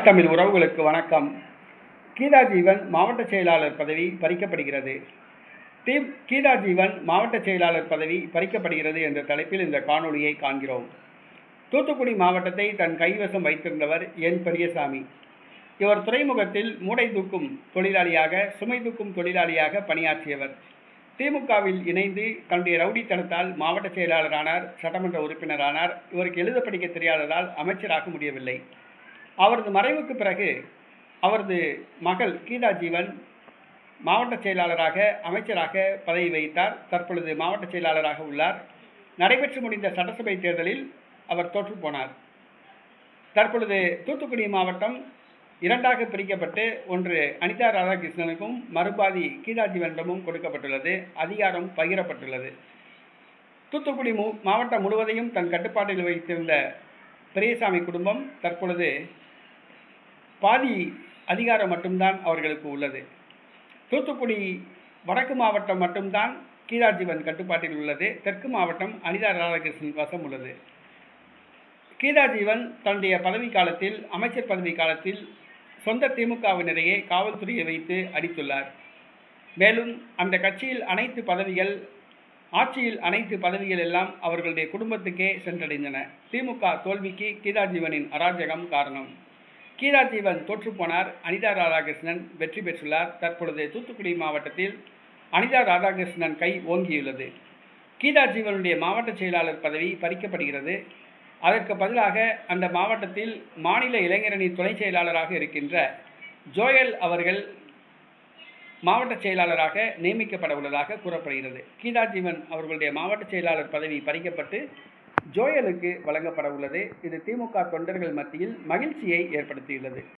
தமிழ் உறவுகளுக்கு வணக்கம். கீதா ஜீவன் மாவட்ட செயலாளர் பதவி பறிக்கப்படுகிறது. கீதா ஜீவன் மாவட்ட செயலாளர் பதவி பறிக்கப்படுகிறது என்ற தலைப்பில் இந்த காணொளியை காண்கிறோம். தூத்துக்குடி மாவட்டத்தை தன் கைவசம் வைத்திருந்தவர் என் பெரியசாமி. இவர் துறைமுகத்தில் மூடை தூக்கும் தொழிலாளியாக, சுமை தூக்கும் தொழிலாளியாக பணியாற்றியவர். திமுகவில் இணைந்து தன்னுடைய ரவுடித்தனத்தால் மாவட்ட செயலாளரானார், சட்டமன்ற உறுப்பினரானார். இவருக்கு எழுத படிக்க தெரியாததால் அமைச்சராக முடியவில்லை. அவரது மறைவுக்கு பிறகு அவரது மகள் கீதா ஜீவன் மாவட்ட செயலாளராக, அமைச்சராக பதவி வகித்தார். தற்பொழுது மாவட்ட செயலாளராக உள்ளார். நடைபெற்று முடிந்த சட்டசபை தேர்தலில் அவர் தோற்றுப்போனார். தற்பொழுது தூத்துக்குடி மாவட்டம் இரண்டாக பிரிக்கப்பட்டு ஒன்று அனிதா ராதாகிருஷ்ணனுக்கும் மறுபாதி கீதா ஜீவனிடமும் கொடுக்கப்பட்டுள்ளது. அதிகாரம் பகிரப்பட்டுள்ளது. தூத்துக்குடி மாவட்டம் முழுவதையும் தன் கட்டுப்பாட்டில் வைத்திருந்த பெரியசாமி குடும்பம் தற்பொழுது பாதி அதிகாரம் மட்டும்தான் அவர்களுக்கு உள்ளது. தூத்துக்குடி வடக்கு மாவட்டம் மட்டும்தான் கீதா ஜீவன் கட்டுப்பாட்டில் உள்ளது. தெற்கு மாவட்டம் அனிதா ராதாகிருஷ்ணன் வசம் உள்ளது. கீதா ஜீவன் தன்னுடைய பதவி காலத்தில், அமைச்சர் பதவி காலத்தில் சொந்த திமுகவினரையே காவல்துறையை வைத்து அடித்துள்ளார். மேலும் அந்த கட்சியில் அனைத்து பதவிகள், ஆட்சியில் அனைத்து பதவிகள் எல்லாம் அவர்களுடைய குடும்பத்துக்கே சென்றடைந்தன. திமுக தோல்விக்கு கீதா ஜீவனின் அராஜகம் காரணம். கீதா ஜீவன் தோற்றுப்போனார். அனிதா ராதாகிருஷ்ணன் வெற்றி பெற்றுள்ளார். தற்பொழுது தூத்துக்குடி மாவட்டத்தில் அனிதா ராதாகிருஷ்ணன் கை ஓங்கியுள்ளது. கீதா ஜீவனுடைய மாவட்ட செயலாளர் பதவி பறிக்கப்படுகிறது. அதற்கு பதிலாக அந்த மாவட்டத்தில் மாநில இளைஞரணி துணை செயலாளராக இருக்கின்ற ஜோயல் அவர்கள் மாவட்ட செயலாளராக நியமிக்கப்பட உள்ளதாக கூறப்படுகிறது. கீதா ஜீவன் அவர்களுடைய மாவட்ட செயலாளர் பதவி பறிக்கப்பட்டு ஜோயலுக்கு வழங்கப்பட உள்ளது. இது திமுக தொண்டர்கள் மத்தியில் மகிழ்ச்சியை ஏற்படுத்தியுள்ளது.